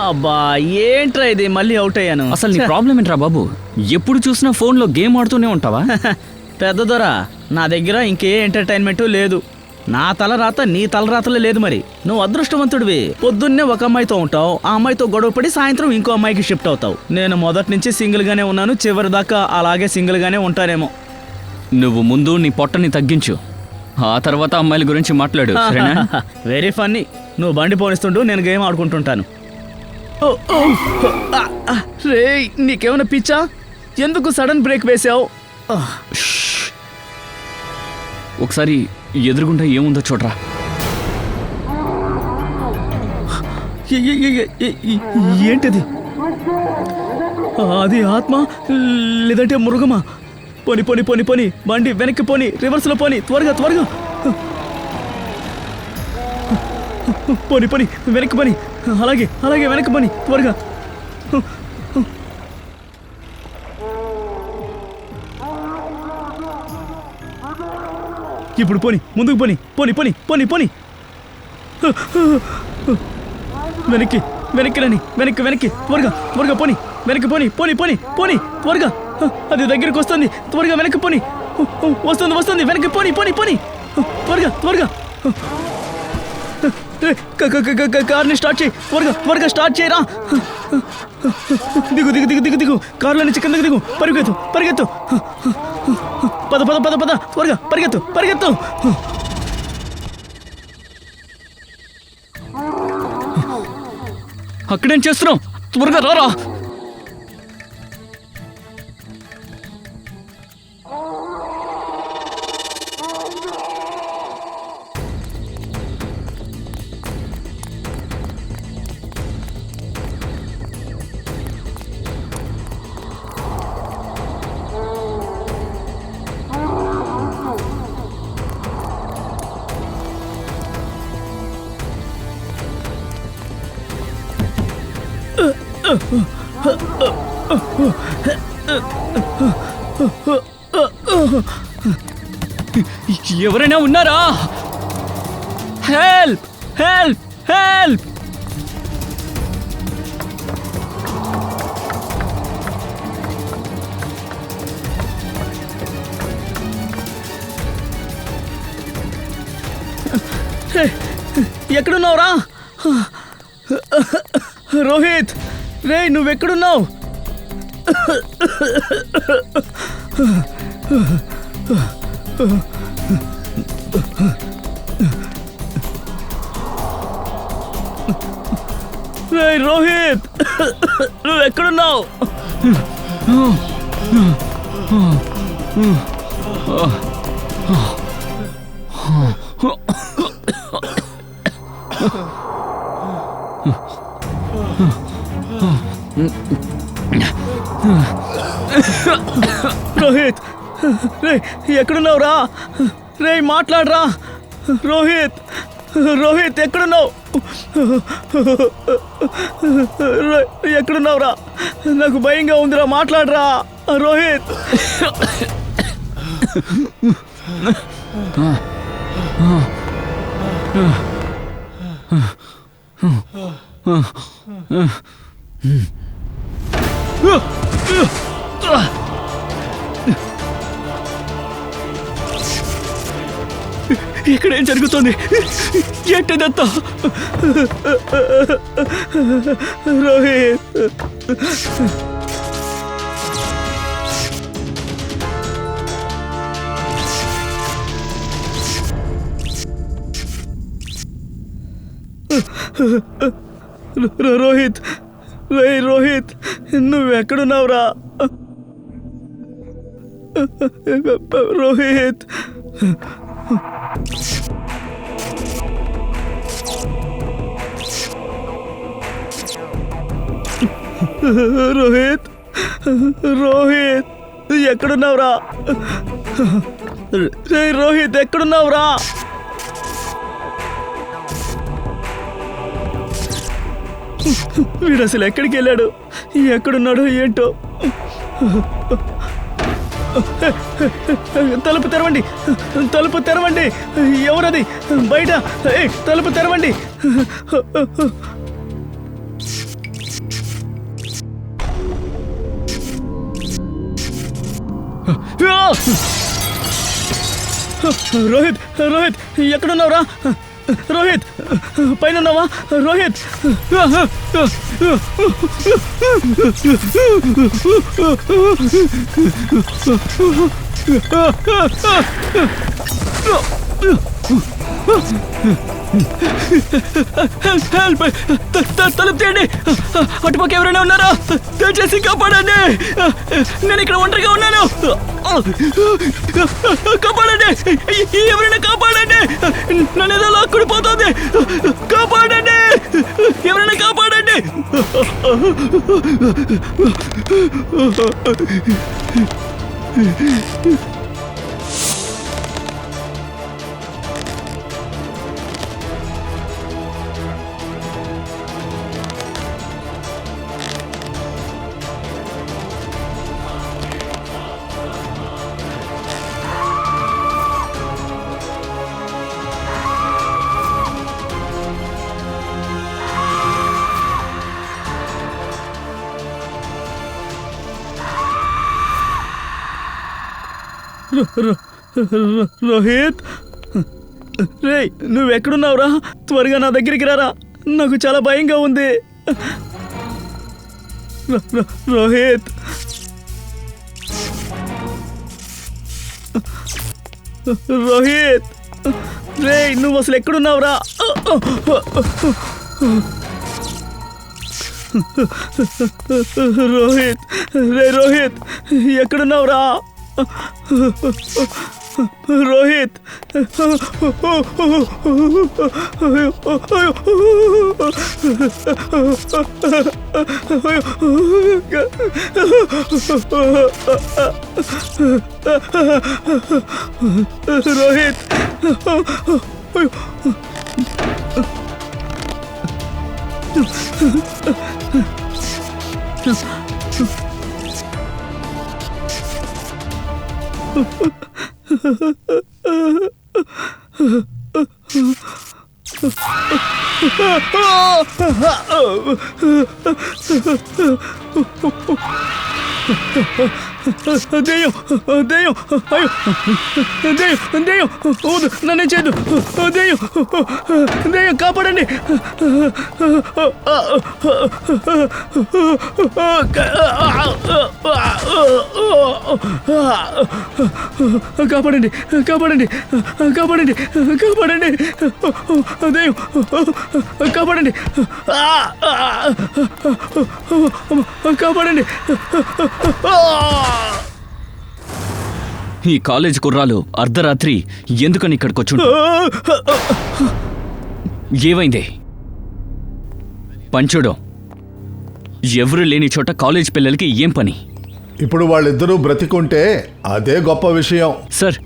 అబ్బా ఏంట్రా ఇది, మళ్ళీ అవుట్ అయ్యాను. అసలు నీ ప్రాబ్లం ఏంట్రా బాబు? ఎప్పుడు చూసినా ఫోన్లో గేమ్ ఆడుతూనే ఉంటావా? పెద్ద దొర, నా దగ్గర ఇంకే ఎంటర్టైన్మెంట్ లేదు. నా తలరాత నీ తలరాతలే లేదు. మరి నువ్వు అదృష్టవంతుడివి. పొద్దున్నే ఒక అమ్మాయితో ఉంటావు, ఆ అమ్మాయితో గొడవపడి సాయంత్రం ఇంకో అమ్మాయికి షిఫ్ట్ అవుతావు. నేను మొదటి నుంచి సింగిల్ గానే ఉన్నాను, చివరి దాకా అలాగే సింగిల్ గానే ఉంటానేమో. నువ్వు ముందు నీ పొట్టని తగ్గించు, ఆ తర్వాత అమ్మాయిల గురించి మాట్లాడు. Very funny. నువ్వు బండి పోనిస్తుంటూ నేను గేమ్ ఆడుకుంటుంటాను. రే, నీకేమైనా పిచ్చా? ఎందుకు సడన్ బ్రేక్ వేసావు? ఒకసారి ఎదురుగుండా ఏముందో చూడరా. ఏంటిది? అది ఆత్మ లేదంటే మృగమా? పోని పోని పోని పోని, బండి వెనక్కి పోని, రివర్స్లో పోని, త్వరగా త్వరగా పోని పోని, వెనక్కి పోని, అలాగే అలాగే వెనక్కి పోని, త్వరగా. ఇప్పుడు పోని, ముందుకు పోని, పోని పోని పోని పోని, వెనక్కి వెనక్కి రండి, వెనక్కి వెనక్కి, త్వరగా త్వరగా పోని, వెనక్కి పోని పోని పోని పోని, త్వరగా. అది దగ్గరికి వస్తుంది, త్వరగా వెనక్కి పోని. వస్తుంది వస్తుంది, వెనక్కి పోని పోని పోని, త్వరగా త్వరగా. కార్ని స్టార్ట్ చేయి, త్వరగా త్వరగా స్టార్ట్ చేయరా. దిగు దిగు దిగు దిగు దిగు, కారులో నుంచి కిందకి దిగు, పరిగెత్తు పరిగెత్తు, పద పద పద పద, త్వరగా పరిగెత్తు పరిగెత్తు. అక్కడేం చేస్తున్నావు? త్వరగా రారా. ఎవరైనా ఉన్నారా? Help help help. ఎక్కడున్నావురా రోహిత్? రే, నువ్వెక్కడున్నావు? రే రోహిత్, నువ్వెక్కడున్నావు? రోహిత్, రే ఎక్కడున్నావురా? రే మాట్లాడరా రోహిత్. రోహిత్ ఎక్కడున్నావు? ఎక్కడున్నావురా? నాకు భయంగా ఉందిరా, మాట్లాడరా రోహిత్. ఇక్కడేం జరుగుతుంది? ఏంటిదంతా? రోహిత్, రోహిత్, రే రోహిత్, నువ్వెక్కడున్నావురా? రోహిత్, రోహిత్, రోహిత్ ఎక్కడున్నావురా? రే రోహిత్ ఎక్కడున్నావురా? వీడు అసలు ఎక్కడికి వెళ్ళాడు? ఎక్కడున్నాడో ఏంటో. తలుపు తెరవండి, తలుపు తెరవండి. ఎవరది బయట? తలుపు తెరవండి. రోహిత్ రోహిత్ ఎక్కడున్నావురా? రోహిత్ పైన ఉన్నావా? రోహిత్ తలుపు తీయండి. అటుపక్క ఎవరైనా ఉన్నారా? దయచేసి కాపాడండి. నేను ఇక్కడ ఒంటరిగా ఉన్నాను. కాపాడండి, ఎవరైనా కాపాడండి. నన్ను ఏదో లాక్కుని పోతుంది. కాపాడండి, ఎవరైనా కాపాడండి. రోహిత్, రే నువ్వెక్కడున్నావురా? త్వరగా నా దగ్గరికి రారా, నాకు చాలా భయంగా ఉంది. రోహిత్ రోహిత్, రే నువ్వు అసలు ఎక్కడున్నావురా? రోహిత్, రే రోహిత్ ఎక్కడున్నావురా? రోహిత్, రోహిత్, దెయ్యం దెయ్యం, అయ్యో దెయ్యం దెయ్యం, వద్దు నన్ను చేయదు. దెయ్యం దెయ్యం, కాపాడండి. కాపాడండి కాపాడండి కాపాడండి కాపాడండి. దెయ్యం కాపాడండి కాపాడండి. ఈ కాలేజ్ కుర్రాలు అర్ధరాత్రి ఎందుకని ఇక్కడికి వచ్చుంటా? ఏమైంది? పంచుడు, ఎవరు లేని చోట కాలేజ్ పిల్లలకి ఏం పని? ఇప్పుడు వాళ్ళిద్దరూ బ్రతికుంటే అదే గొప్ప విషయం. సార్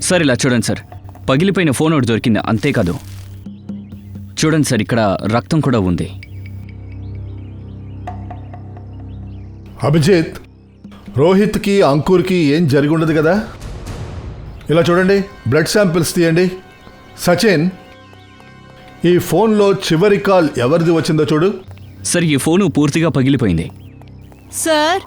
సార్ ఇలా చూడండి సార్, పగిలిపోయిన ఫోన్ ఒకటి దొరికింది, అంతేకాదు చూడండి సార్, ఇక్కడ రక్తం కూడా ఉంది. అభిజిత్, రోహిత్కి అంకుర్కి ఏం జరిగి ఉండదు కదా? ఇలా చూడండి, బ్లడ్ శాంపిల్స్ తీయండి. సచిన్, ఈ ఫోన్లో చివరి కాల్ ఎవరిది వచ్చిందో చూడు. సార్ ఈ ఫోను పూర్తిగా పగిలిపోయింది. సార్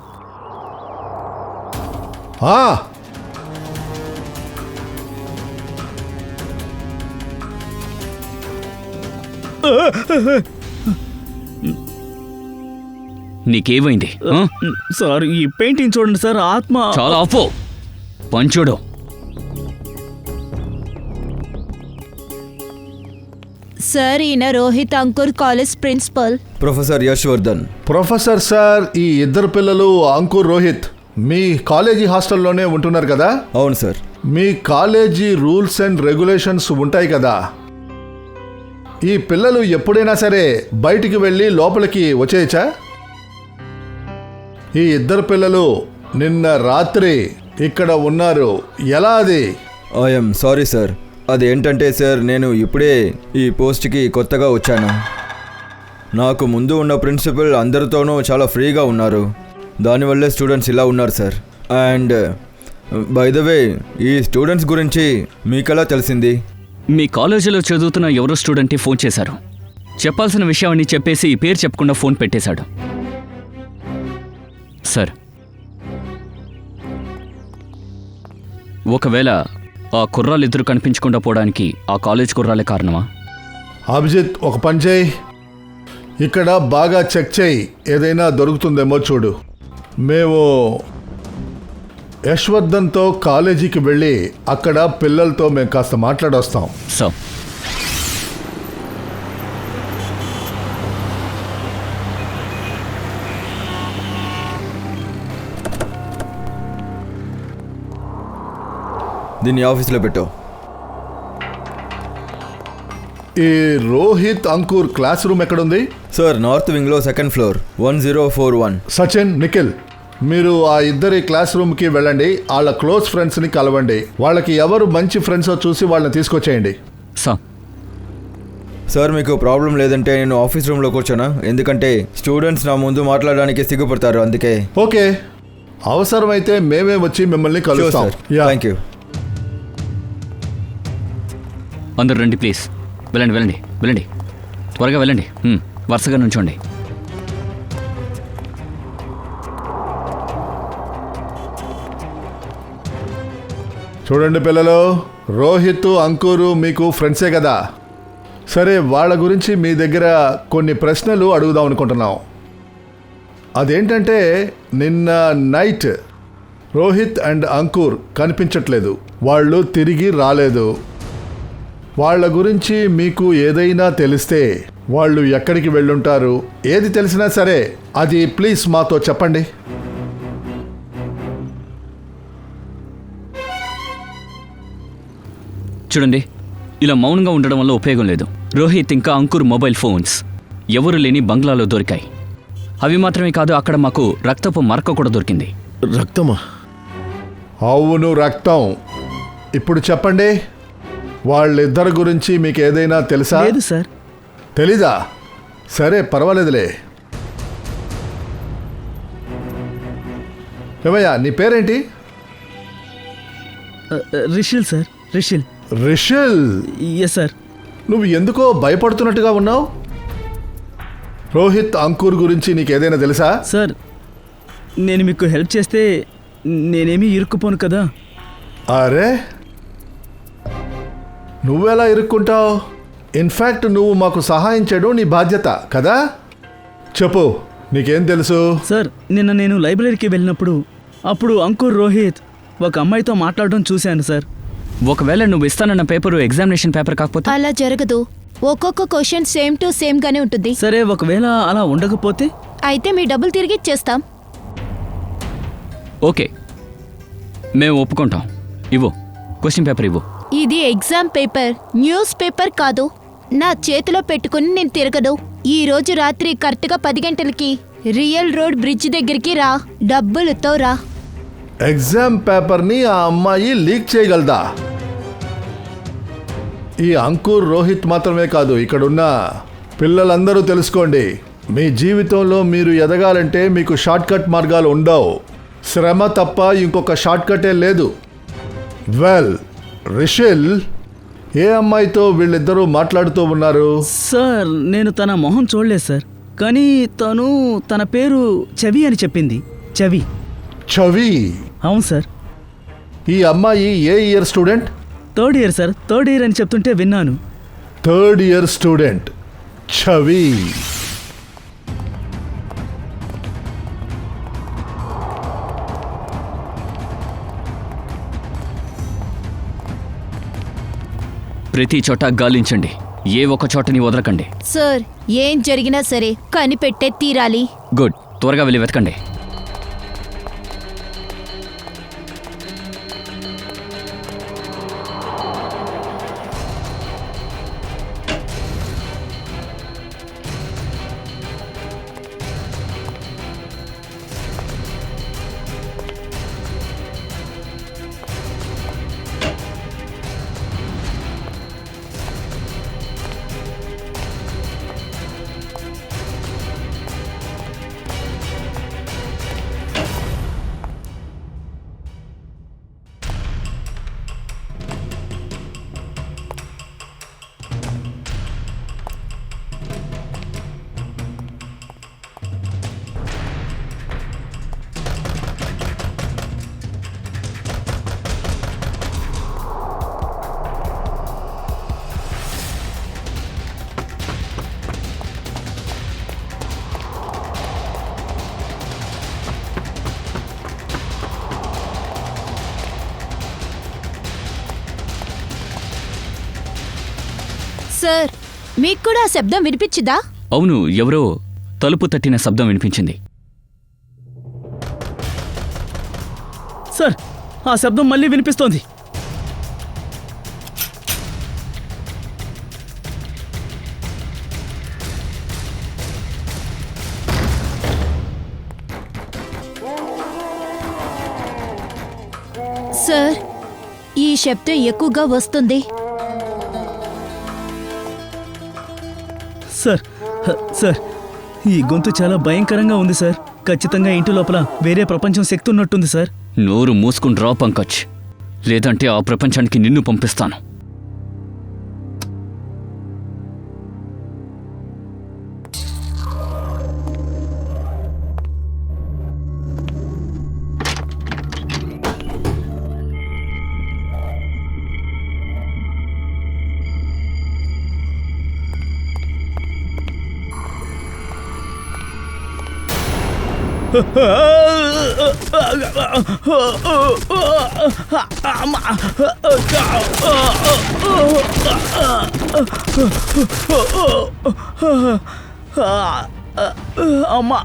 నీకేమైంది? సార్ ఈ పెయింటింగ్ చూడండి సార్, ఆత్మ. చాలా ఆపో పంచుడు. సార్ ఈయన Rohit Ankur college principal professor Yashvardhan. Professor sir, ఈ ఇద్దరు పిల్లలు అంకుర్, రోహిత్ మీ కాలేజీ హాస్టల్లోనే ఉంటున్నారు కదా? అవును sir. Me college rules and regulations ఉంటాయి కదా? ఈ పిల్లలు ఎప్పుడైనా సరే బయటికి వెళ్ళి లోపలికి వచ్చేయచ్చా? ఈ ఇద్దరు పిల్లలు నిన్న రాత్రి ఇక్కడ ఉన్నారు, ఎలా అది? I'm sorry sir. అదేంటంటే సార్, నేను ఇప్పుడే ఈ పోస్ట్కి కొత్తగా వచ్చాను. నాకు ముందు ఉన్న ప్రిన్సిపల్ అందరితోనూ చాలా ఫ్రీగా ఉన్నారు, దానివల్లే స్టూడెంట్స్ ఇలా ఉన్నారు sir. And by the way, ఈ స్టూడెంట్స్ గురించి మీకెలా తెలిసింది? మీ కాలేజీలో చదువుతున్న ఎవరో స్టూడెంట్కి ఫోన్ చేశారు. చెప్పాల్సిన విషయాన్ని చెప్పేసి పేరు చెప్పకుండా ఫోన్ పెట్టేశాడు. సార్, ఒకవేళ ఆ కుర్రాళ్ళిద్దరూ కనిపించకుండా పోవడానికి ఆ కాలేజ్ కుర్రాలే కారణమా? అభిజిత్, ఒక పని చేయి, ఇక్కడ బాగా చెక్ చేయి, ఏదైనా దొరుకుతుందేమో చూడు. మేము యశ్వర్ధన్తో కాలేజీకి వెళ్ళి అక్కడ పిల్లలతో మేము కాస్త మాట్లాడొస్తాం. సార్, దీన్ని ఆఫీస్లో పెట్టు. ఈ రోహిత్ అంకుర్ క్లాస్ రూమ్ ఎక్కడుంది? సార్, నార్త్ వింగ్లో సెకండ్ ఫ్లోర్ 1041. సచిన్, నిఖిల్, మీరు ఆ ఇద్దరి క్లాస్ రూమ్కి వెళ్ళండి. వాళ్ళ క్లోజ్ ఫ్రెండ్స్ని కలవండి. వాళ్ళకి ఎవరు మంచి ఫ్రెండ్సో చూసి వాళ్ళని తీసుకొచ్చేయండి. సార్. సార్, మీకు ప్రాబ్లం లేదంటే నేను ఆఫీస్ రూమ్లో కూర్చోనా? ఎందుకంటే స్టూడెంట్స్ నా ముందు మాట్లాడడానికి సిగ్గుపడతారు, అందుకే. ఓకే, అవసరమైతే మేమే వచ్చి మిమ్మల్ని కలుస్తాం. Thank you. అందరు రండి ప్లీజ్. వెళ్ళండి వెళ్ళండి వెళ్ళండి, త్వరగా వెళ్ళండి. వరుసగా నుంచోండి. చూడండి పిల్లలు, రోహిత్ అంకురు మీకు ఫ్రెండ్సే కదా. సరే, వాళ్ళ గురించి మీ దగ్గర కొన్ని ప్రశ్నలు అడుగుదాం అనుకుంటున్నాం. అదేంటంటే, నిన్న నైట్ రోహిత్ అండ్ అంకుర్ కనిపించట్లేదు, వాళ్ళు తిరిగి రాలేదు. వాళ్ళ గురించి మీకు ఏదైనా తెలిస్తే వాళ్ళు ఎక్కడికి వెళ్ళుంటారు, ఏది తెలిసినా సరే అది ప్లీజ్ మాతో చెప్పండి. చూడండి, ఇలా మౌనంగా ఉండడం వల్ల ఉపయోగం లేదు. రోహిత్ ఇంకా అంకుర్ మొబైల్ ఫోన్స్ ఎవరు లేని బంగ్లాలో దొరికాయి. అవి మాత్రమే కాదు, అక్కడ మాకు రక్తపు మరక కూడా దొరికింది. రక్తమా? అవును, రక్తం. ఇప్పుడు చెప్పండి, వాళ్ళిద్దరి గురించి మీకు ఏదైనా తెలుసా? లేదు సార్. తెలీదా? సరే, పర్వాలేదులే. ఏమయ్యా, నీ పేరేంటి? Rishil sir, Rishil. Rishil? Yes sir. నువ్వు ఎందుకో భయపడుతున్నట్టుగా ఉన్నావు. రోహిత్ అంకుర్ గురించి నీకేదైనా తెలుసా? సార్, నేను మీకు హెల్ప్ చేస్తే నేనేమీ ఇరుక్కుపోను కదా. అరే, నువ్వెలా ఇరుక్కుంటావు? ఇన్ఫ్యాక్ట్ నువ్వు మాకు సహాయం చేయడం నీ బాధ్యత కదా. చెప్పు, నీకేం తెలుసు? సార్, నిన్న నేను లైబ్రరీకి వెళ్ళినప్పుడు అప్పుడు అంకుర్ రోహిత్ ఒక అమ్మాయితో మాట్లాడడం చూశాను సార్. ఒకవేళ నువ్వు ఇస్తానన్న పేపరు ఎగ్జామినేషన్ పేపర్ కాకపోతే? అలా జరగదు. ఒక్కొక్క క్వశ్చన్ సేమ్ టు సేమ్ గానే ఉంటుంది. సరే, ఒకవేళ అలా ఉండకపోతే? అయితే మీ డబ్బులు తిరిగి ఇచ్చేస్తాం. ఓకే, మేము ఒప్పుకుంటాం. ఇవ్వు, క్వశ్చన్ పేపర్ ఇవ్వు. ఇది ఎగ్జామ్ పేపర్, న్యూస్ పేపర్ కాదు. నా చేతిలో పెట్టుకుని నేను తిరగదు. ఈ రోజు రాత్రి కరెక్ట్గా 10 గంటలకి రియల్ రోడ్ బ్రిడ్జ్ దగ్గరికి రా. డబ్బులతో రా. ఎగ్జామ్ పేపర్ని ఆ అమ్మాయి లీక్ చేయగలదా? ఈ అంకుర్ రోహిత్ మాత్రమే కాదు, ఇక్కడున్న పిల్లలందరూ తెలుసుకోండి. మీ జీవితంలో మీరు ఎదగాలంటే మీకు షార్ట్కట్ మార్గాలు ఉండవు. శ్రమ తప్ప ఇంకొక షార్ట్కటే లేదు. వెల్, రిషిల్, ఏ అమ్మాయితో వీళ్ళిద్దరూ మాట్లాడుతూ ఉన్నారు? సార్, నేను తన మొహం చూడలేదు సార్, కానీ తన పేరు చవి అని చెప్పింది. చవి. చవి? అవును సార్. ఈ అమ్మాయి ఏ year student? 3rd year sir. 3rd year అని చెప్తుంటే విన్నాను. 3rd ఇయర్ స్టూడెంట్ చవి. ప్రతి చోట గాలించండి, ఏ ఒక్క చోటని వదలకండి. సార్, ఏం జరిగినా సరే కనిపెట్టే తీరాలి. గుడ్, త్వరగా వెళ్ళి వెతకండి. సార్ మీకు కూడా ఆ శబ్దం వినిపించిందా? అవును, ఎవరో తలుపు తట్టిన శబ్దం వినిపించింది. సార్ ఆ శబ్దం మళ్ళీ వినిపిస్తోంది. సార్ ఈ శబ్దం ఎక్కువగా వస్తుంది. సార్ సార్ ఈ గొంతు చాలా భయంకరంగా ఉంది సార్. ఖచ్చితంగా ఇంటి లోపల వేరే ప్రపంచం శక్తి ఉన్నట్టుంది సార్. నోరు మూసుకుని రా పంకజ్, లేదంటే ఆ ప్రపంచానికి నిన్ను పంపిస్తాను. అమ్మా,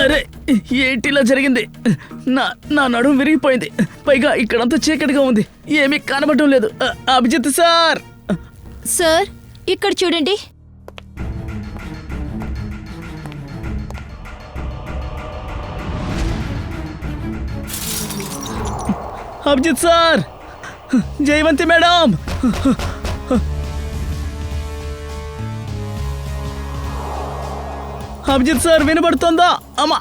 అరే ఏంటిలా జరిగింది? నా నడుము విరిగిపోయింది. పైగా ఇక్కడంతా చీకటిగా ఉంది, ఏమీ కనబడటం లేదు. అభిజిత్ సార్. సార్ ఇక్కడ చూడండి. Abhijit sir, Jayavanti madam, Abhijit sir వినబడుతోందా? అమ్మా,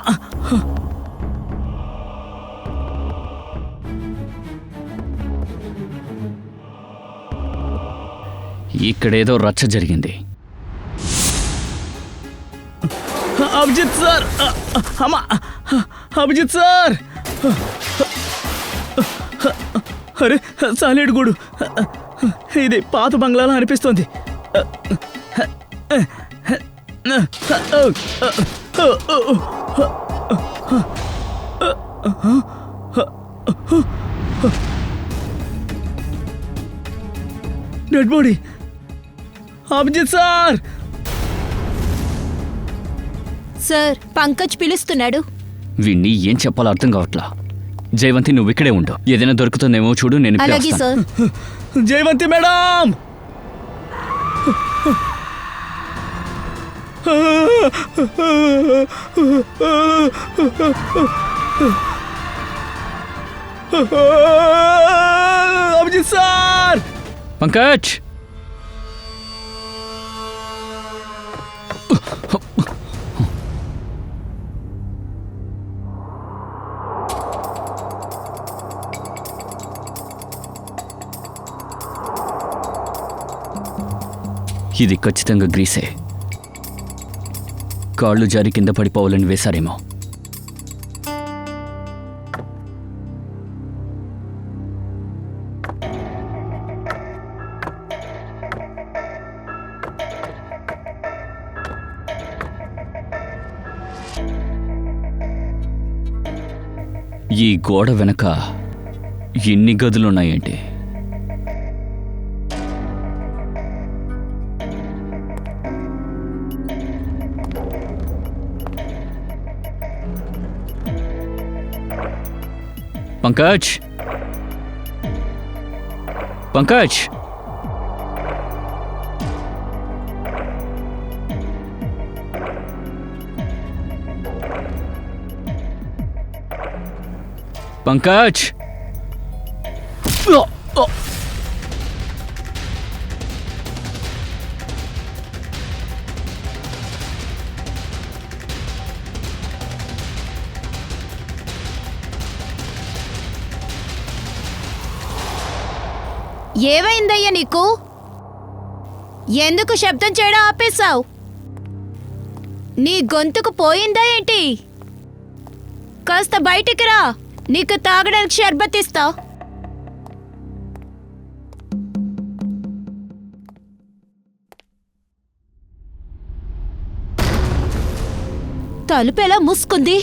ఇక్కడేదో రచ్చ జరిగింది. అభిజిత్ సార్, అమ్మా, అభిజిత్ సార్. అరే సాలేడు గూడు, ఇది పాత బంగ్లాలో అనిపిస్తోంది. Dead body. Abhijit sir. Sir Pankaj పిలుస్తున్నాడు. వీణ్ణి ఏం చెప్పాలో అర్థం కావట్లా. జయవంతి, నువ్వు ఇక్కడే ఉండు. ఏదైనా దొరుకుతుందేమో చూడు. నేను ఇప్పుడే అలాగే వస్తాను. Sir. Jayavanti madam. Abhijit sir. Pankaj, ఇది ఖచ్చితంగా గ్రీసే. కాళ్ళు జారి కింద పడిపోవాలని వేశారేమో. ఈ గోడ వెనక ఎన్ని గదులున్నాయేంటి? పంకజ్, పంకజ్, పంకజ్. ఏమైందయ్యా నీకు? ఎందుకు శబ్దం చేయడం ఆపేశావు? నీ గొంతుకు పోయిందా ఏంటి? కాస్త బయటికి రా, నీకు తాగడానికి షర్బత్ ఇస్తా. తలుపు ఎలా మూసుకుంది?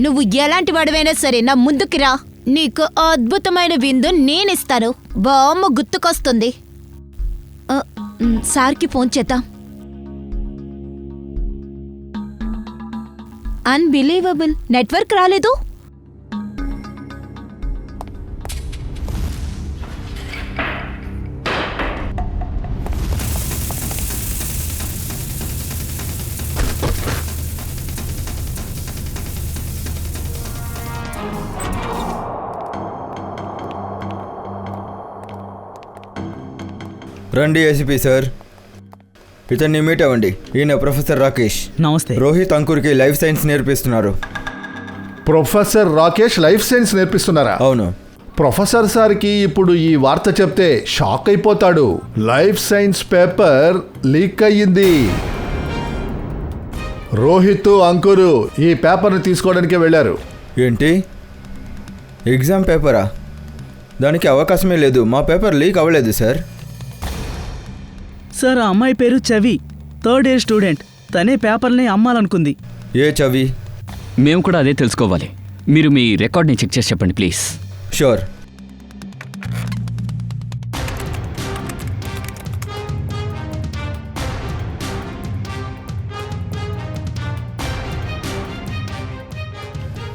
నువ్వు ఎలాంటి వాడివైనా సరే నా ముందుకి రా, నీకు అద్భుతమైన విందు నేనిస్తాను. బామ్మ గుర్తుకొస్తుంది. సార్కి ఫోన్ చేద్దాం. అన్బిలీవబుల్, నెట్వర్క్ రాలేదు. రండి ఏసీపీ సార్, ఇతన్ని మీట్ అవ్వండి. ఈయన ప్రొఫెసర్ రాకేష్. నమస్తే. రోహిత్ అంకుర్కి లైఫ్ సైన్స్ నేర్పిస్తున్నారు. ప్రొఫెసర్ రాకేష్ లైఫ్ సైన్స్ నేర్పిస్తున్నారా? అవును. ప్రొఫెసర్ సార్కి ఇప్పుడు ఈ వార్త చెప్తే షాక్ అయిపోతాడు. లైఫ్ సైన్స్ పేపర్ లీక్ అయ్యింది. రోహిత్ అంకురు ఈ పేపర్ని తీసుకోవడానికే వెళ్ళారు. ఏంటి, ఎగ్జామ్ పేపరా? దానికి అవకాశమే లేదు. మా పేపర్ లీక్ అవ్వలేదు సార్. సార్, ఆ అమ్మాయి పేరు చవి, 3rd ఇయర్ స్టూడెంట్. తనే పేపర్ని అమ్మాలనుకుంది. ఏ చవి? మేము కూడా అదే తెలుసుకోవాలి. మీరు మీ రికార్డ్ని చెక్ చేసి చెప్పండి ప్లీజ్. షూర్.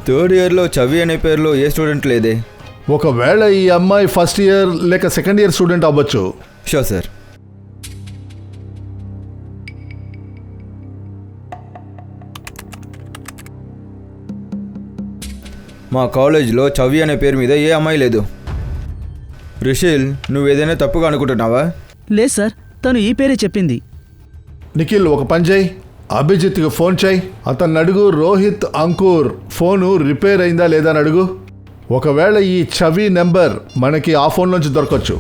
థర్డ్ ఇయర్లో చవి అనే పేరులో ఏ స్టూడెంట్ లేదే. ఒకవేళ ఈ అమ్మాయి ఫస్ట్ ఇయర్ లేక సెకండ్ ఇయర్ స్టూడెంట్ అవ్వచ్చు. Sure sir. మా కాలేజ్లో చవి అనే పేరు మీద ఏ అమ్మాయి లేదు. రిషిల్, నువ్వేదైనా తప్పుగా అనుకుంటున్నావా? లేదు సార్, తను ఈ పేరే చెప్పింది. నిఖిల్, ఒక పని చేయి, అభిజిత్కి ఫోన్ చేయి. అతన్ని అడుగు, రోహిత్ అంకుర్ ఫోను రిపేర్ అయిందా లేదా అని అడుగు. ఒకవేళ ఈ చవి నెంబర్ మనకి ఆ ఫోన్ నుంచి దొరకచ్చు.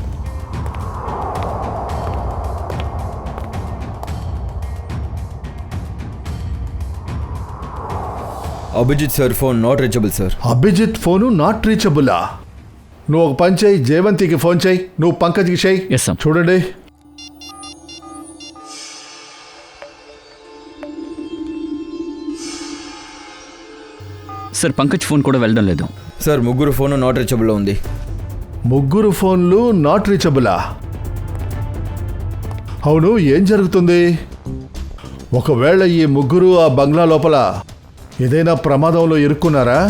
Abhijit sir phone not reachable sir. Abhijit phone not రీచబులా? నువ్వు ఒక పని చేయి, జయవంతికి ఫోన్ చేయి. నువ్వు పంకజ్కి చేయి. Yes, sir. చూడండి. సార్, పంకజ్ ఫోన్ కూడా వెళ్ళడం లేదు. సార్, ముగ్గురు ఫోను నాట్ రీచబుల్లో ఉంది. ముగ్గురు ఫోన్లు నాట్ రీచబులా? అవును, ఏం జరుగుతుంది? ఒకవేళ ఈ ముగ్గురు ఆ బంగ్లా లోపల ఏదైనా ప్రమాదంలో ఇరుక్కున్నారా?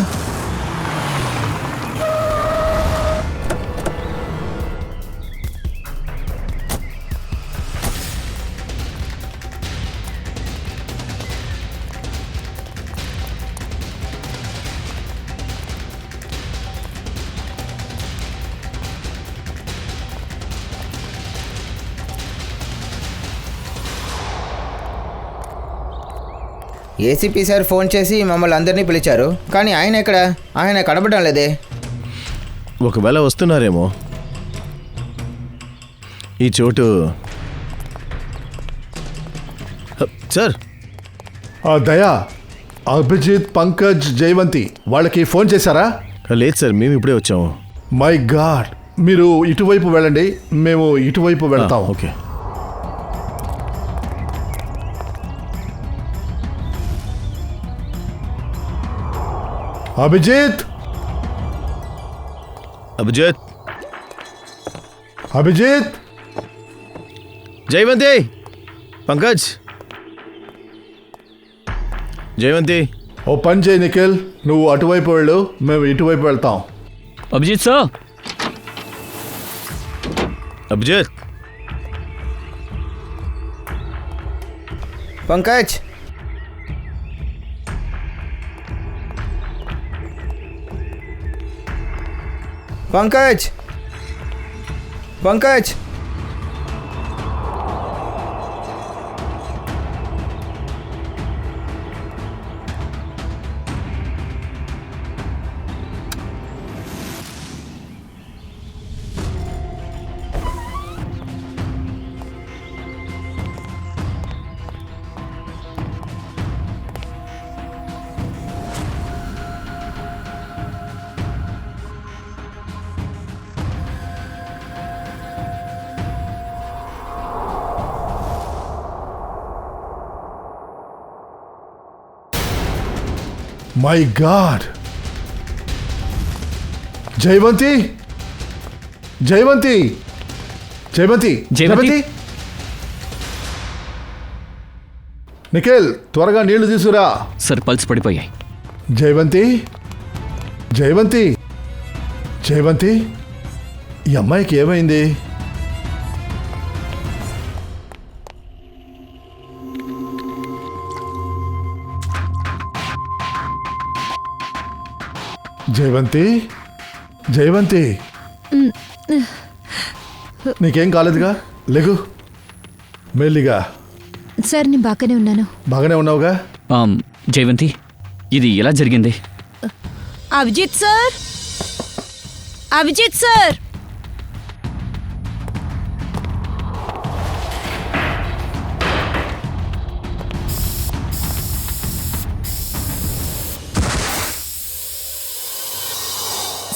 ఏసీపీ సార్ ఫోన్ చేసి మమ్మల్ని అందరినీ పిలిచారు, కానీ ఆయన ఎక్కడ? ఆయన కనబడడం లేదే. ఒకవేళ వస్తున్నారేమో. ఈ చోటు సార్. దయా, అభిజిత్, పంకజ్, జయవంతి వాళ్ళకి ఫోన్ చేశారా? లేదు సార్, మేము ఇప్పుడే వచ్చాము. మై గాడ్, మీరు ఇటువైపు వెళ్ళండి, మేము ఇటువైపు వెళ్తాం. ఓకే. అభిజిత్, అభిజిత్, అభిజిత్, జయవంతి, పంకజ్, జయవంతి. ఓ పని చేయి నిఖిల్, నువ్వు అటువైపు వెళ్ళు, మేము ఇటువైపు వెళ్తాం. Abhijit sir. Abhijit, Pankaj, Pankaj, Pankaj. My god. Jayavanti, Jayavanti, Jayavanti, Jayavanti. Jayavanti. Nikhil, త్వరగా నీళ్లు తీసుకురా. సార్ పల్స్ పడిపోయాయి. జయవంతి, జయవంతి, జయవంతి, ఈ అమ్మాయికి ఏమైంది? జయవంతి, జయవంతి, నీకేం కాలేదుగా? లేగు, మెల్లిగా. సార్ నేను బాగానే ఉన్నాను. బాగానే ఉన్నావుగా? జయవంతి, ఇది ఎలా జరిగింది? Abhijit sir, Abhijit sir.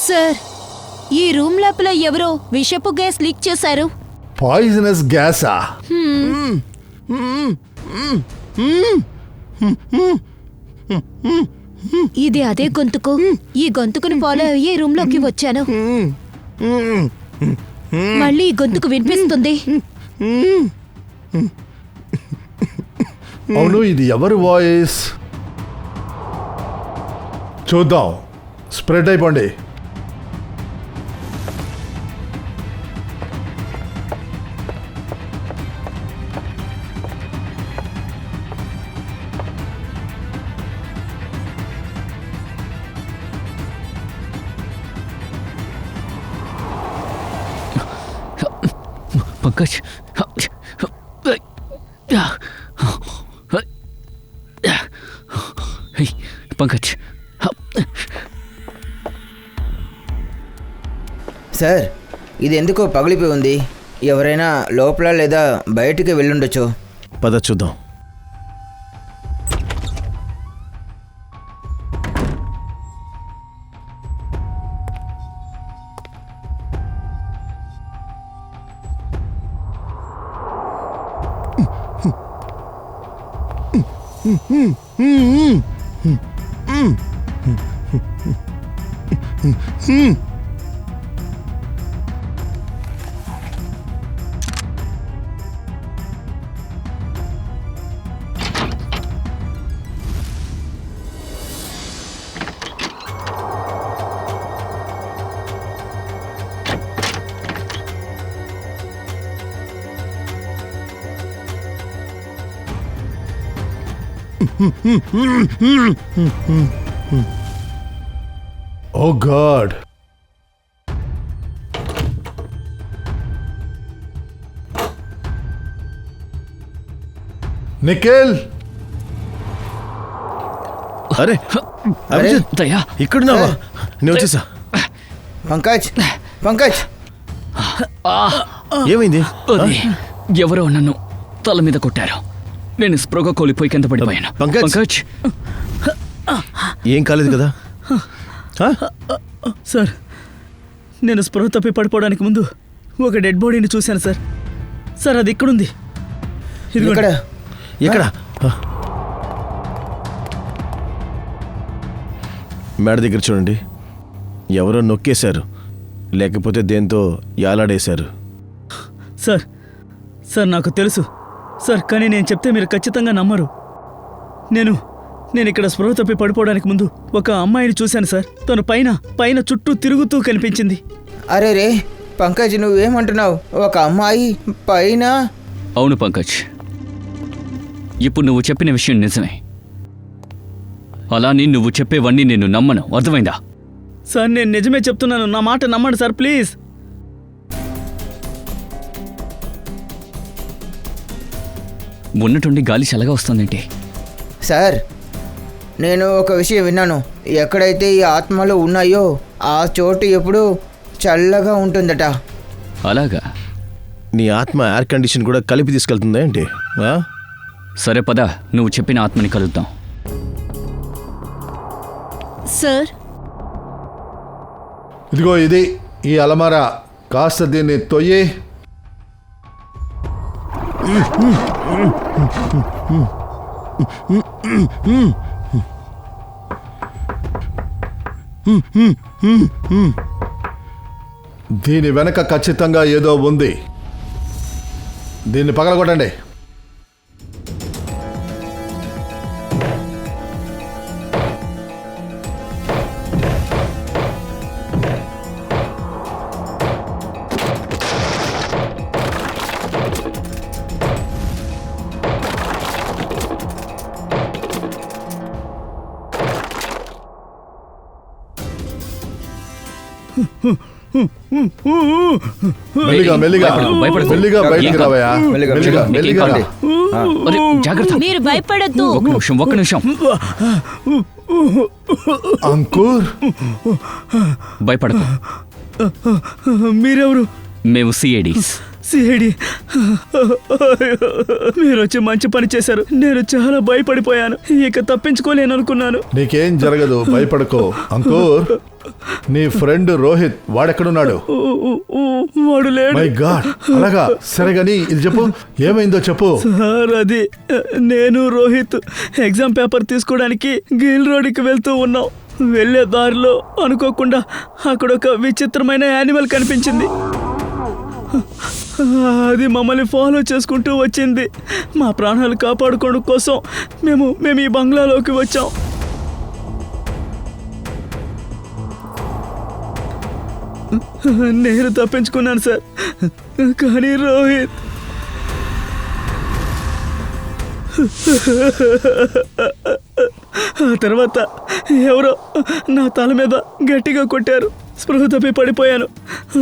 Sir, ఈ రూమ్ లోపల ఎవరో విషపు గ్యాస్ లీక్ చేశారు. పాయిజనస్ గ్యాసా? ఇది అదే గొంతుకు. ఈ గొంతుకుని ఫాలో అయ్యి రూమ్ లోకి వచ్చాను. మళ్ళీ ఈ గొంతుకు వినిపిస్తుంది. అవును, ఇది ఎవరి వాయిస్? చూద్దాం. స్ప్రెడ్ అయిపోండి. పంకజ్, పంకజ్. సార్, ఇది ఎందుకో పగిలిపోయి ఉంది. ఎవరైనా లోపల లేదా బయటికి వెళ్ళుండొచ్చు. పద చూద్దాం. ఓ గాడ్. నిఖిల్, అరే అభిజిత్, దయా, ఇక్కడున్నావా? నేను వచ్చేసా. పంకజ్, పంకజ్, ఏమైంది? అది ఎవరో నన్ను తల మీద కొట్టారు. నేను స్పృహ కోల్పోయి కింద పడిపోయాను. పంకజ్. పంకజ్, ఏం కాలేదు కదా? సార్, నేను స్పృహ తప్పి పడిపోవడానికి ముందు ఒక డెడ్ బాడీని చూశాను సార్. సార్, అది ఇక్కడుంది. ఇదిగోండి. ఇక్కడ ఎక్కడ? మేడ దగ్గర చూడండి. ఎవరో నొక్కేశారు, లేకపోతే దేంతో యాలాడేశారు. సార్, సార్ నాకు తెలుసు సార్, కానీ నేను చెప్తే మీరు ఖచ్చితంగా నమ్మరు. నేను ఇక్కడ స్పృహ తప్పి పడిపోవడానికి ముందు ఒక అమ్మాయిని చూశాను సార్. తను పైన చుట్టూ తిరుగుతూ కనిపించింది. అరే రే పంకజ్, నువ్వేమంటున్నావు? ఒక అమ్మాయి పైన? అవును పంకజ్, ఇప్పుడు నువ్వు చెప్పిన విషయం నిజమే. అలాని నువ్వు చెప్పేవన్నీ నేను నమ్మను, అర్థమైందా? సార్, నేను నిజమే చెప్తున్నాను. నా మాట నమ్మండి సార్, ప్లీజ్. ఉన్నట్టుండి గాలి చల్లగా వస్తుందేంటి? సార్, నేను ఒక విషయం విన్నాను. ఎక్కడైతే ఈ ఆత్మలు ఉన్నాయో ఆ చోటు ఎప్పుడు చల్లగా ఉంటుందట. అలాగా? నీ ఆత్మ ఎయిర్ కండిషన్ కూడా కలిపి తీసుకెళ్తుందా ఏంటి? సరే పద, నువ్వు చెప్పిన ఆత్మని కలుద్దాం. సార్, ఇదిగో ఇది ఈ అలమారా. కాస్త దీన్ని తొయ్యి. దీని వెనక ఖచ్చితంగా ఏదో ఉంది. దీన్ని పగలగొట్టండి. మెల్లిగా మెల్లిగా భయపడకు. మెల్లిగా బయటికి రావయ్యా. మెల్లిగా, మెల్లిగా మెల్లిగా రా. అరే, జాగ్రత్త. మీరు భయపడద్దు. ఒక్క నిమిషం అంకుర్, భయపడకు. మీరెవరు? మేము సిఐడీస్. సిఐడి, మీరు వచ్చి మంచి పని చేశారు. నేను చాలా భయపడిపోయాను. ఇక తప్పించుకోలేను అనుకున్నాను. నీకేం జరగదు, భయపడకో. అంకుర్, నీ ఫ్రెండ్ రోహిత్ వాడెక్కడున్నాడు? వాడు లేడు. మై గాడ్, అలాగా? సరేగాని ఇది చెప్పు, ఏమైందో చెప్పు. సార్, అది నేను రోహిత్ ఎగ్జామ్ పేపర్ తీసుకోవడానికి గిల్ రోడ్డుకి వెళ్తూ ఉన్నాం. వెళ్ళే దారిలో అనుకోకుండా అక్కడ ఒక విచిత్రమైన యానిమల్ కనిపించింది. అది మమ్మల్ని ఫాలో చేసుకుంటూ వచ్చింది. మా ప్రాణాలు కాపాడుకోవడం కోసం మేము ఈ బంగ్లాలోకి వచ్చాం. నేను తప్పించుకున్నాను సార్, కానీ రోహిత్ ఆ తర్వాత ఎవరో నా తల మీద గట్టిగా కొట్టారు. స్పృహ తప్పి పడిపోయాను.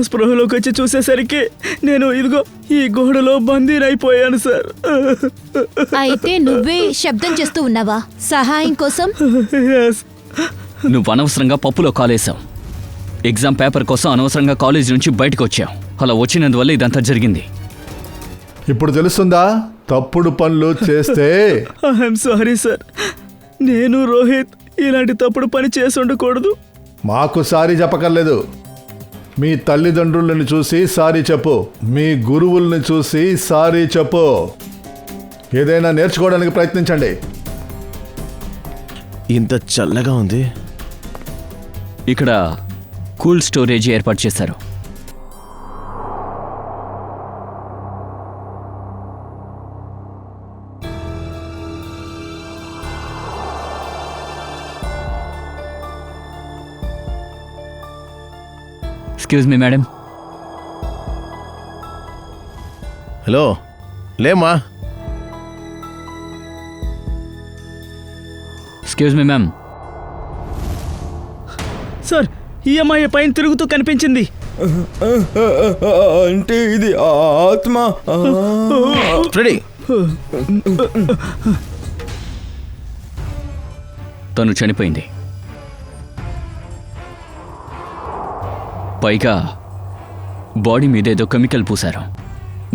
స్పృహలోకి వచ్చి చూసేసరికి నేను ఇదిగో ఈ గోడలో బందీనైపోయాను సార్. అయితే నువ్వే శబ్దం చేస్తూ ఉన్నావా సహాయం కోసం? Yes. నువ్వు అనవసరంగా పప్పులో కాలేసావు. ఎగ్జామ్ పేపర్ కోసం అనవసరంగా కాలేజ్ నుంచి బయటకు వచ్చావు. అలా వచ్చినందువల్ల ఇదంతా జరిగింది. ఇప్పుడు తెలుస్తుందా తప్పుడు పనులు చేస్తే? ఐఎమ్ సారీ సార్, నేను రోహిత్ ఇలాంటి తప్పుడు పని చేసి ఉండకూడదు. మాకు సారీ చెప్పక్కర్లేదు. మీ తల్లిదండ్రులను చూసి సారీ చెప్పు, మీ గురువుల్ని చూసి సారీ చెప్పు. ఏదైనా నేర్చుకోవడానికి ప్రయత్నించండి. ఇంత చల్లగా ఉంది. ఇక్కడ కూల్ స్టోరేజ్ ఏర్పాటు చేశారు. Excuse me madam. హలో, లేమా? Excuse me ma'am. Sir, EMI పైన తిరుగుతూ కనిపించింది. అంటే ఇది ఆత్మ. ఫ్రెడీ, తను చనిపోయింది. పైగా బాడీ మీద ఏదో కెమికల్ పూశారు,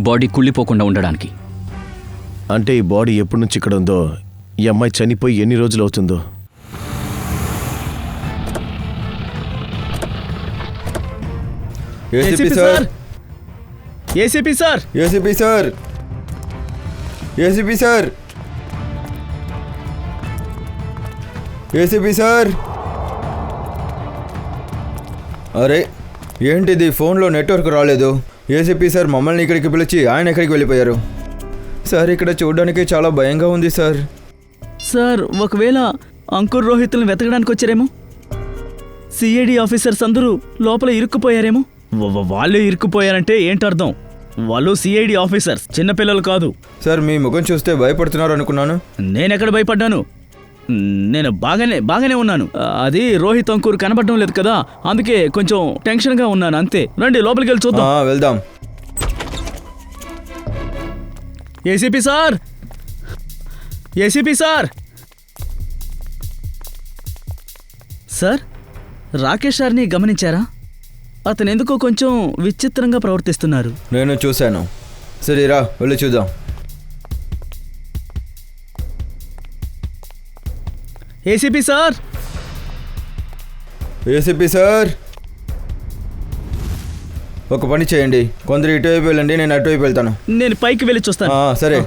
బాడీ కుళ్ళిపోకుండా ఉండడానికి. అంటే ఈ బాడీ ఎప్పటి నుంచి ఇక్కడ ఉందో, ఈ అమ్మాయి చనిపోయి ఎన్ని రోజులు అవుతుందో? ACP sir, ACP sir, ACP sir, ACP sir, ACP sir. అరే ఏంటిది, ఫోన్లో నెట్వర్క్ రాలేదు. ఏసీపీ సార్ మమ్మల్ని ఇక్కడికి పిలిచి ఆయన ఎక్కడికి వెళ్ళిపోయారు? సార్, ఇక్కడ చూడడానికి చాలా భయంగా ఉంది సార్. సార్, ఒకవేళ అంకుర్ రోహిత్లను వెతకడానికి వచ్చారేమో. సిఐడి ఆఫీసర్స్ అందరూ లోపల ఇరుక్కుపోయారేమో. వాళ్ళు ఇరుక్కుపోయారంటే ఏంటర్థం? వాళ్ళు సిఐడి ఆఫీసర్స్, చిన్నపిల్లలు కాదు. సార్, మీ ముఖం చూస్తే భయపడుతున్నారు అనుకున్నాను. నేనెక్కడ భయపడ్డాను? నేను బాగానే ఉన్నాను. అది రోహిత్ అంకుర్ కనబడడం లేదు కదా, అందుకే కొంచెం టెన్షన్గా ఉన్నాను అంతే. రండి లోపలికి వెళ్ళి చూద్దాం. వెళ్దాం. ACP sir, ACP sir. Sir, Rakesh సార్ని గమనించారా? అతను ఎందుకో కొంచెం విచిత్రంగా ప్రవర్తిస్తున్నారు. నేను చూశాను. సరేరా, వెళ్ళి చూద్దాం. ఏసీపీ సార్, ఏసీపీ సార్, ఒక పని చేయండి. కొందరు ఇటువైపు వెళ్ళండి, నేను అటువైపు వెళ్తాను. నేను పైకి వెళ్ళి చూస్తాను. సరే.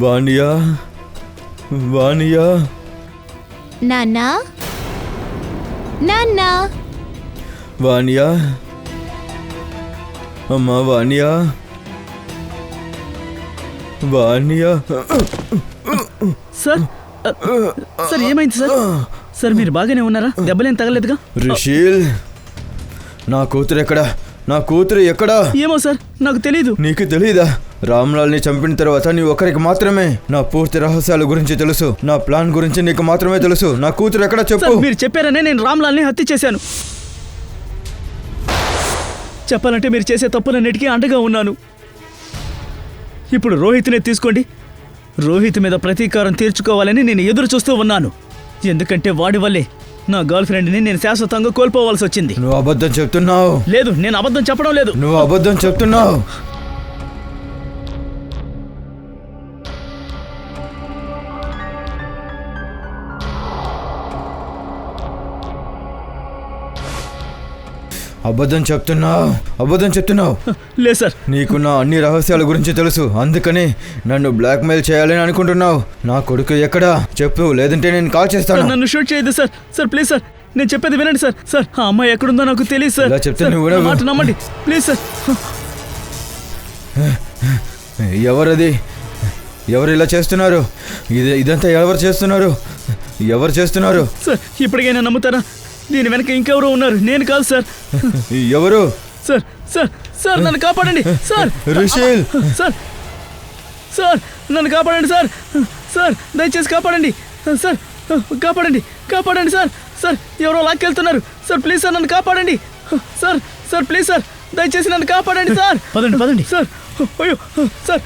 వాణియా, వాణియా, నాన్నా నాన్నా వాణియా, అమ్మా వాణియా, వాణియా. సార్ సార్ ఏమైంది సార్? సార్ మీరు బాగానే ఉన్నారా? దెబ్బలేం తగలేదుగా? రిషిల్, నా కూతురు ఎక్కడా? నా కూతురు ఎక్కడా? ఏమో సార్, నాకు తెలీదు. నీకు తెలీదా? రామ్లాల్ని చంపిన తర్వాత నీ ఒక్కరికి మాత్రమే నా పూర్తి రహస్యాల గురించి తెలుసు. నా ప్లాన్ గురించి నీకు మాత్రమే తెలుసు. నా కూతురు ఎక్కడా చెప్పు. సార్ మీరు చెప్పారనే నేను రామ్లాల్ని హత్య చేశాను. చెప్పాలంటే మీరు చేసే తప్పులన్నిటికీ అండగా ఉన్నాను. ఇప్పుడు రోహిత్నే తీసుకోండి. రోహిత్ మీద ప్రతీకారం తీర్చుకోవాలని నేను ఎదురు చూస్తూ ఉన్నాను. ఎందుకంటే వాడి వల్లే నా గర్ల్ ఫ్రెండ్ని నేను శాశ్వతంగా కోల్పోవాల్సి వచ్చింది. నువ్వు అబద్ధం చెప్తున్నావు. లేదు, నేను అబద్ధం చెప్పడం లేదు. నువ్వు అబద్ధం చెప్తున్నావు. అబద్ధం చెప్తున్నావు, అబద్ధం చెప్తున్నావు. లేదు సార్. నీకు నా అన్ని రహస్యాల గురించి తెలుసు, అందుకని నన్ను బ్లాక్మెయిల్ చేయాలని అనుకుంటున్నావు. నా కొడుకు ఎక్కడా చెప్పు, లేదంటే నేను కాల్ చేస్తాను. సార్, నన్ను షూట్ చేయదు సార్. సార్ ప్లీజ్ సార్, నేను చెప్పేది వినండి సార్. సార్ ఆ అమ్మాయి ఎక్కడుందో నాకు తెలియదు సార్. ఇలా చెప్తే సార్, నువ్వు నా మాట నమ్మండి ప్లీజ్ సార్. ఎవరది? ఎవరు ఇలా చేస్తున్నారు? ఇదంతా ఎవరు చేస్తున్నారు? ఎవరు చేస్తున్నారు? సార్ ఇప్పటికైనా నమ్ముతారా? దీని వెనక ఇంకెవరో ఉన్నారు, నేను కాదు సార్. ఎవరు? సార్ సార్ సార్ నన్ను కాపాడండి సార్. రిషిల్, సార్ సార్ నన్ను కాపాడండి సార్. సార్ దయచేసి కాపాడండి సార్. కాపాడండి, కాపాడండి సార్. సార్ ఎవరో లాక్కెళ్తున్నారు సార్. ప్లీజ్ సార్ నన్ను కాపాడండి సార్. సార్ ప్లీజ్ సార్, దయచేసి నన్ను కాపాడండి సార్. పదండి పదండి సార్. అయ్యో సార్.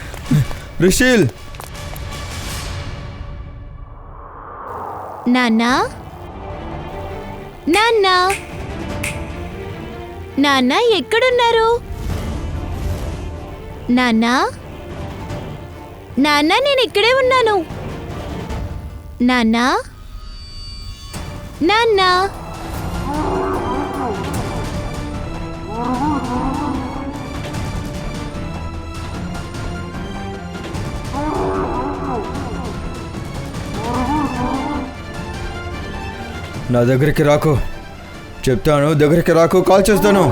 రిషిల్, నాన్నా నాన్నా నాన్నా ఎక్కడున్నారు? నాన్నా నాన్నా నేను ఇక్కడే ఉన్నాను. నాన్నా నాన్నా నా దగ్గరికి రాకు. చెప్తాను, దగ్గరికి రాకు, కాల్ చేస్తాను.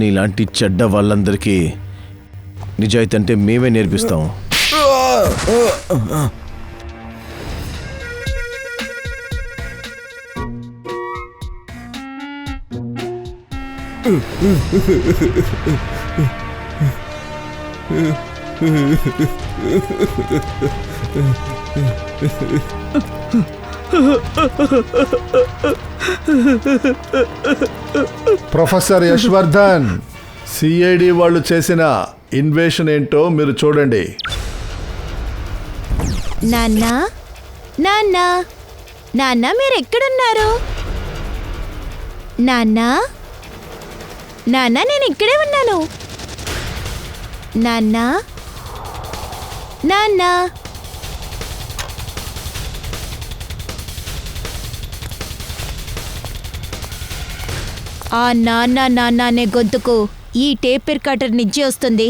నీలాంటి చెడ్డ వాళ్ళందరికీ నిజాయితీ అంటే మేమే నేర్పిస్తాం. ప్రొఫెసర్ యశ్వర్ధన్, సిఐడి వాళ్ళు చేసిన ఇన్వేషన్ ఏంటో మీరు చూడండి. నాన్నా నాన్నా నాన్నా మీరు ఎక్కడున్నారు? నాన్నా నాన్నా నేను ఇక్కడే ఉన్నాను. నాన్నా నాన్నా ఆ నాన్న నాన్న అనే గొంతుకు ఈ టేప్ రికార్డర్ నుంచి వస్తుంది.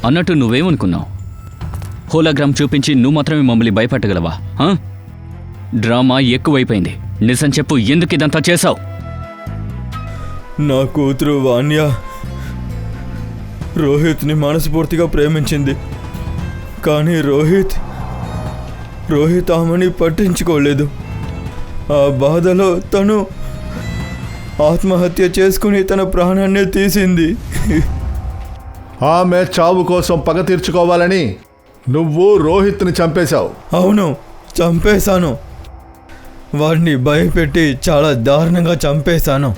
అన్నట్టు నువ్వేమనుకున్నావు? హోలోగ్రామ్ చూపించి నువ్వు మాత్రమే మమ్మల్ని భయపెట్టగలవా? డ్రామా ఎక్కువైపోయింది. నిజం చెప్పు, ఎందుకు ఇదంతా చేశావు? నా కూతురు వాణ్య రోహిత్ని మనస్ఫూర్తిగా ప్రేమించింది, కానీ రోహిత్ ఆమెని పట్టించుకోలేదు. ఆ బాధలో తను ఆత్మహత్య చేసుకుని తన ప్రాణాన్నే తీసింది. ఆమె చావు కోసం పగ తీర్చుకోవాలని నువ్వు రోహిత్ని చంపేశావు. అవును, చంపేశాను. వాడిని భయపెట్టి చాలా దారుణంగా చంపేశాను.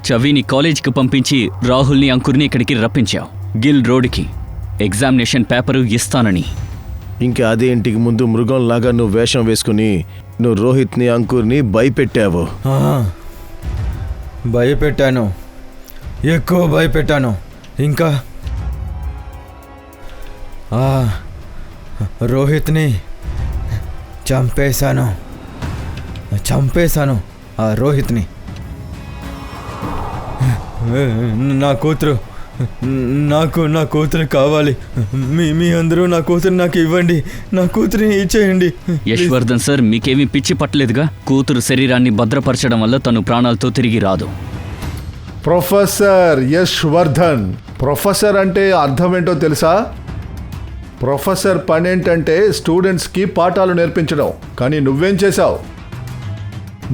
చవిని కాలేజీకి పంపించి రాహుల్ని అంకుర్ని ఇక్కడికి రప్పించావు గిల్ రోడ్కి ఎగ్జామినేషన్ పేపరు ఇస్తానని. ఇంకా అదే ఇంటికి ముందు మృగంలాగా నువ్వు వేషం వేసుకుని నువ్వు రోహిత్ని అంకుర్ని భయపెట్టావు. ఆ, భయపెట్టాను, ఎక్కువ భయపెట్టాను. ఇంకా రోహిత్ని చంపేశాను ఆ రోహిత్ని. నా కూతురు నా కూతురు కావాలి. మీ అందరూ నా కూతురు నాకు ఇవ్వండి, నా కూతురిని ఇచ్చేయండి. యశ్వర్ధన్ సార్, మీకేమీ పిచ్చి పట్టలేదుగా? కూతురు శరీరాన్ని భద్రపరచడం వల్ల తను ప్రాణాలతో తిరిగి రాదు. ప్రొఫెసర్ యశ్ వర్ధన్, ప్రొఫెసర్ అంటే అర్థం ఏంటో తెలుసా? ప్రొఫెసర్ పని ఏంటంటే స్టూడెంట్స్కి పాఠాలు నేర్పించడం. కానీ నువ్వేం చేశావు?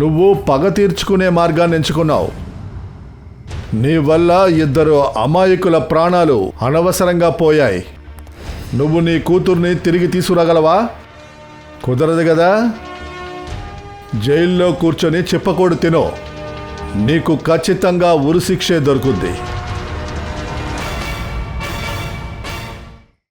నువ్వు పగ తీర్చుకునే మార్గాన్ని ఎంచుకున్నావు. నీ వల్ల 2 అమాయకుల ప్రాణాలు అనవసరంగా పోయాయి. నువ్వు నీ కూతుర్ని తిరిగి తీసుకురాగలవా? కుదరదు కదా. జైల్లో కూర్చొని చిప్పకూడు తినో, నీకు ఖచ్చితంగా ఉరిశిక్షే దొరుకుద్ది.